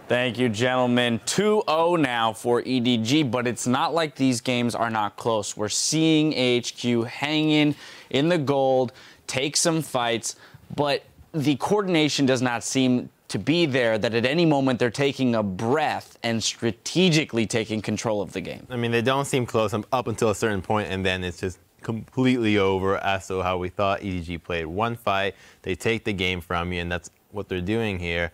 Thank you, gentlemen. 2-0 now for EDG, but it's not like these games are not close. We're seeing AHQ hanging in the gold, take some fights, but the coordination does not seem to be there, that at any moment they're taking a breath and strategically taking control of the game. I mean, they don't seem close up until a certain point, and then it's just completely over as to how we thought EDG played. One fight, they take the game from you, and that's what they're doing here.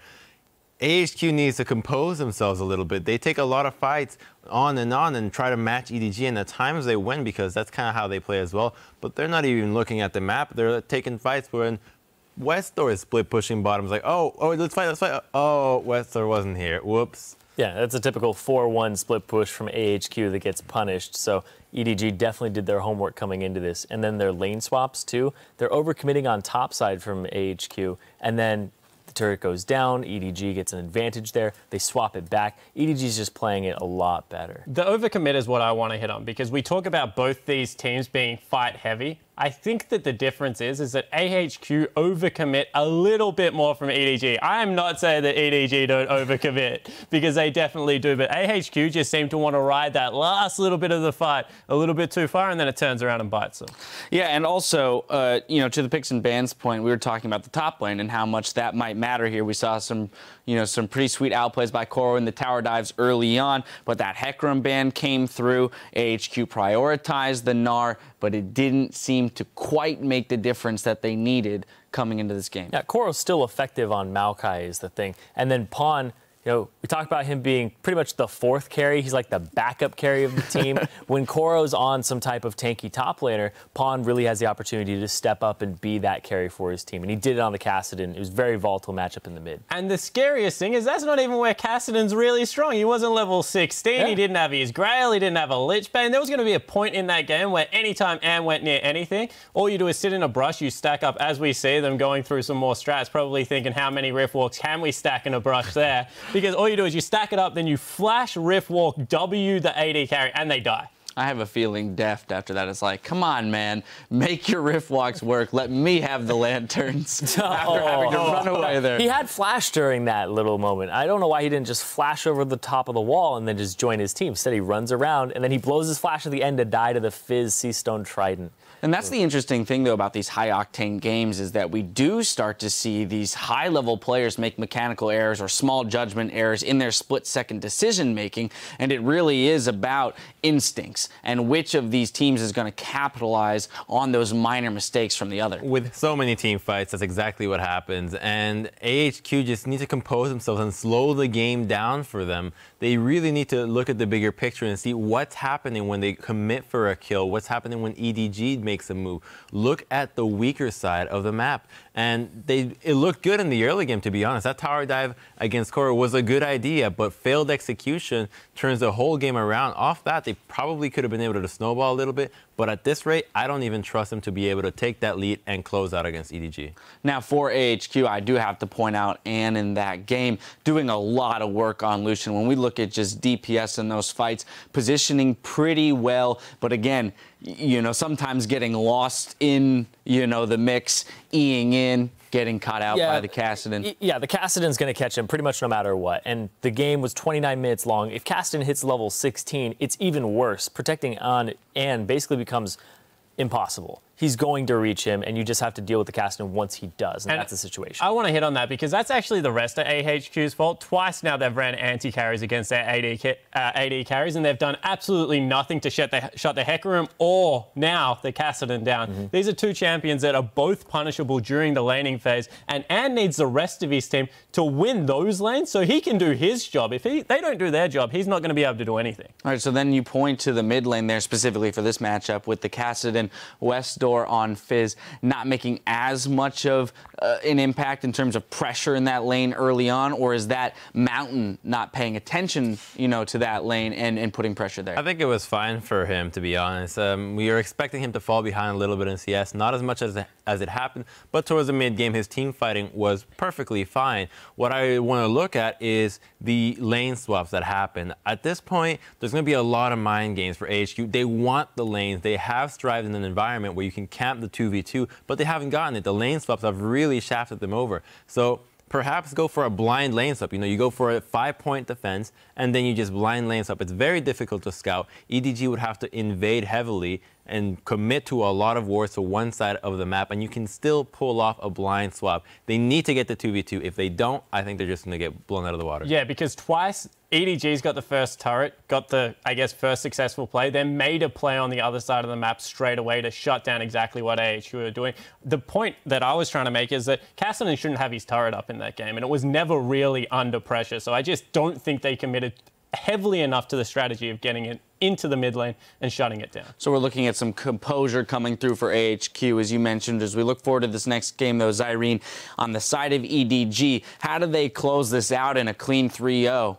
AHQ needs to compose themselves a little bit. They take a lot of fights on and try to match EDG, and at times they win because that's kind of how they play as well. But they're not even looking at the map. They're taking fights when Westdoor is split pushing bottoms like, oh, let's fight. Oh, Westdoor wasn't here. Whoops. Yeah, that's a typical 4-1 split push from AHQ that gets punished. So EDG definitely did their homework coming into this. And then their lane swaps, too. They're overcommitting on top side from AHQ, and then the turret goes down, EDG gets an advantage there, they swap it back. EDG's just playing it a lot better. The overcommit is what I want to hit on, because we talk about both these teams being fight heavy. I think that the difference is that AHQ overcommit a little bit more from EDG. I am not saying that EDG don't overcommit, because they definitely do, but AHQ just seem to want to ride that last little bit of the fight a little bit too far, and then it turns around and bites them. Yeah, and also, you know, to the picks and bans point, we were talking about the top lane and how much that might matter here. We saw some, you know, some pretty sweet outplays by Koro in the tower dives early on, but that Hecarim ban came through. AHQ prioritized the Gnar, but it didn't seem to quite make the difference that they needed coming into this game. Yeah, Koro's still effective on Maokai is the thing. And then Pawn, you know, we talked about him being pretty much the fourth carry. He's like the backup carry of the team. When Koro's on some type of tanky top laner, Pawn really has the opportunity to step up and be that carry for his team. And he did it on the Kassadin. It was a very volatile matchup in the mid. And the scariest thing is that's not even where Kassadin's really strong. He wasn't level 16. Yeah. He didn't have his Grail. He didn't have a Lich Bane. There was going to be a point in that game where anytime Anne went near anything, all you do is sit in a brush, you stack up, as we see them going through some more strats, probably thinking how many Rift Walks can we stack in a brush there? Because all you do is you stack it up, then you flash Rift Walk, W the AD carry, and they die. I have a feeling Deft after that is like, come on, man, make your Rift Walks work. Let me have the lanterns after having to run away there. He had flash during that little moment. I don't know why he didn't just flash over the top of the wall and then just join his team. Instead, he runs around, and then he blows his flash at the end to die to the Fizz Seastone Trident. And that's the interesting thing, though, about these high-octane games is that we do start to see these high-level players make mechanical errors or small judgment errors in their split-second decision-making, and it really is about instincts and which of these teams is going to capitalize on those minor mistakes from the other. With so many team fights, that's exactly what happens, and AHQ just need to compose themselves and slow the game down for them. They really need to look at the bigger picture and see what's happening when they commit for a kill, what's happening when EDG makes a move. Look at the weaker side of the map. And it looked good in the early game, to be honest. That tower dive against Koro was a good idea, but failed execution turns the whole game around. Off that, they probably could have been able to snowball a little bit, but at this rate, I don't even trust them to be able to take that lead and close out against EDG. Now, for AHQ, I do have to point out Anne in that game doing a lot of work on Lucian. When we look at just DPS in those fights, positioning pretty well, but again, you know, sometimes getting lost in, you know, the mix, Eing in, getting caught out by the Kassadin. Yeah, the Kassadin's going to catch him pretty much no matter what. And the game was 29 minutes long. If Kassadin hits level 16, it's even worse. Protecting on Anne basically becomes impossible. He's going to reach him, and you just have to deal with the Kassadin once he does, and that's the situation. I want to hit on that because that's actually the rest of AHQ's fault. Twice now they've ran anti-carries against their AD carries, and they've done absolutely nothing to shut the Hecarim or now the Kassadin down. These are two champions that are both punishable during the laning phase, and Anne needs the rest of his team to win those lanes so he can do his job. If they don't do their job, he's not going to be able to do anything. All right, so then you point to the mid lane there specifically for this matchup with the Kassadin Westdoor on Fizz not making as much of an impact in terms of pressure in that lane early on, or is that Mountain not paying attention, you know, to that lane and putting pressure there? I think it was fine for him, to be honest. We were expecting him to fall behind a little bit in CS, not as much as it happened, but towards the mid game, his team fighting was perfectly fine. What I want to look at is the lane swaps that happen. At this point, there's going to be a lot of mind games for AHQ. They want the lanes. They have strived in an environment where you can camp the 2v2, but they haven't gotten it. The lane swaps have really shafted them over. So perhaps go for a blind lane swap. You know, you go for a 5-point defense, and then you just blind lane swap. It's very difficult to scout. EDG would have to invade heavily and commit to a lot of wards to one side of the map, and you can still pull off a blind swap. They need to get the 2v2. If they don't, I think they're just going to get blown out of the water. Yeah, because twice EDG's got the first turret, got the, I guess, first successful play, then made a play on the other side of the map straight away to shut down exactly what AHQ are doing. The point that I was trying to make is that Cassidy shouldn't have his turret up in that game, and it was never really under pressure. So I just don't think they committed heavily enough to the strategy of getting it into the mid lane and shutting it down. So we're looking at some composure coming through for AHQ, as you mentioned. As we look forward to this next game, though, Zyrene, on the side of EDG, how do they close this out in a clean 3-0?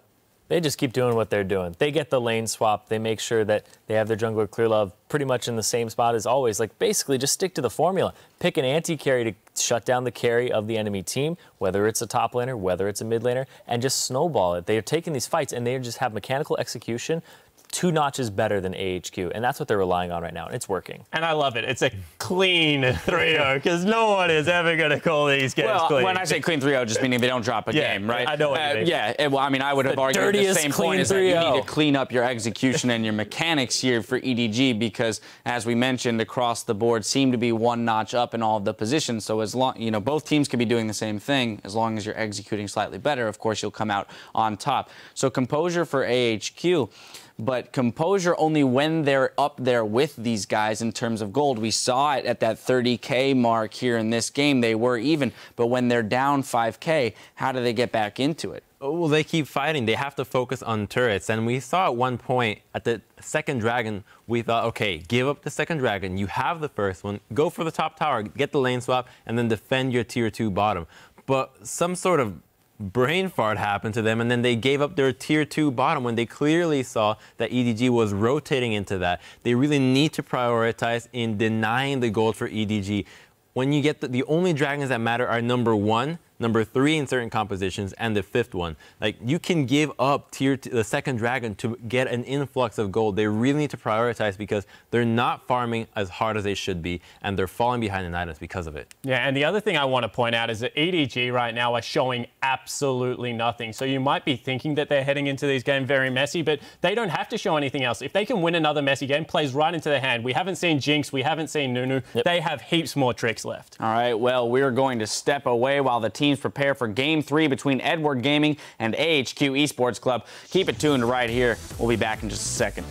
They just keep doing what they're doing. They get the lane swap. They make sure that they have their jungler Clear Love pretty much in the same spot as always. Like, basically, just stick to the formula. Pick an anti-carry to shut down the carry of the enemy team, whether it's a top laner, whether it's a mid laner, and just snowball it. They are taking these fights, and they just have mechanical execution 2 notches better than AHQ, and that's what they're relying on right now, and it's working. And I love it. It's a clean 3-0, because no one is ever going to call these games clean. When I say clean 3-0, just meaning they don't drop a game, right? I know what you mean. Yeah, well, I mean, I would have argued the same point, is that you need to clean up your execution and your mechanics here for EDG, because, as we mentioned, across the board seem to be 1 notch up in all of the positions. So as long, you know, both teams could be doing the same thing. As long as you're executing slightly better, of course, you'll come out on top. So composure for AHQ. But composure only when they're up there with these guys in terms of gold. We saw it at that 30K mark here in this game. They were even. But when they're down 5K, how do they get back into it? Well, they keep fighting. They have to focus on turrets. And we saw at one point at the second dragon, we thought, okay, give up the second dragon. You have the first one. Go for the top tower. Get the lane swap. And then defend your tier 2 bottom. But some sort of brain fart happened to them, and then they gave up their tier 2 bottom when they clearly saw that EDG was rotating into that. They really need to prioritize in denying the gold for EDG. When you get the only dragons that matter are number 1, number 3 in certain compositions, and the 5th one. Like, you can give up the second dragon to get an influx of gold. They really need to prioritize because they're not farming as hard as they should be, and they're falling behind in items because of it. Yeah, and the other thing I want to point out is that EDG right now are showing absolutely nothing. So you might be thinking that they're heading into these games very messy, but they don't have to show anything else. If they can win another messy game, plays right into their hand. We haven't seen Jinx, we haven't seen Nunu. Yep. They have heaps more tricks left. All right, well, we're going to step away while the teams prepare for Game 3 between Edward Gaming and AHQ Esports Club. Keep it tuned right here. We'll be back in just a second.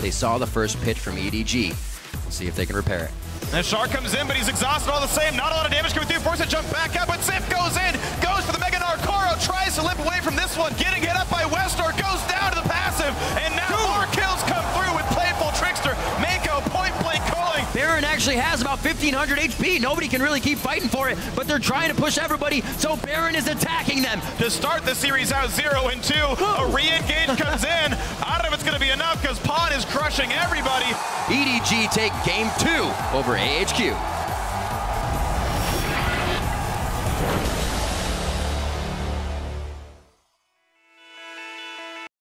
They saw the first pitch from EDG. We'll see if they can repair it. And Shark comes in, but he's exhausted all the same. Not a lot of damage coming through. Forced to jump back up, but Sif goes in. Goes for the Mega Narcoro. Tries to limp away from this one. Getting hit up by Westor. Goes down to the passive. And now more kills come through with Playful Trickster. Mako point blank calling. Baron actually has about 1,500 HP. Nobody can really keep fighting for it, but they're trying to push everybody, so Baron is attacking them. To start the series out 0-2, a re-engage comes in. I don't know if it's going to be enough because Pawn is crushing everybody. EDG take game 2 over AHQ.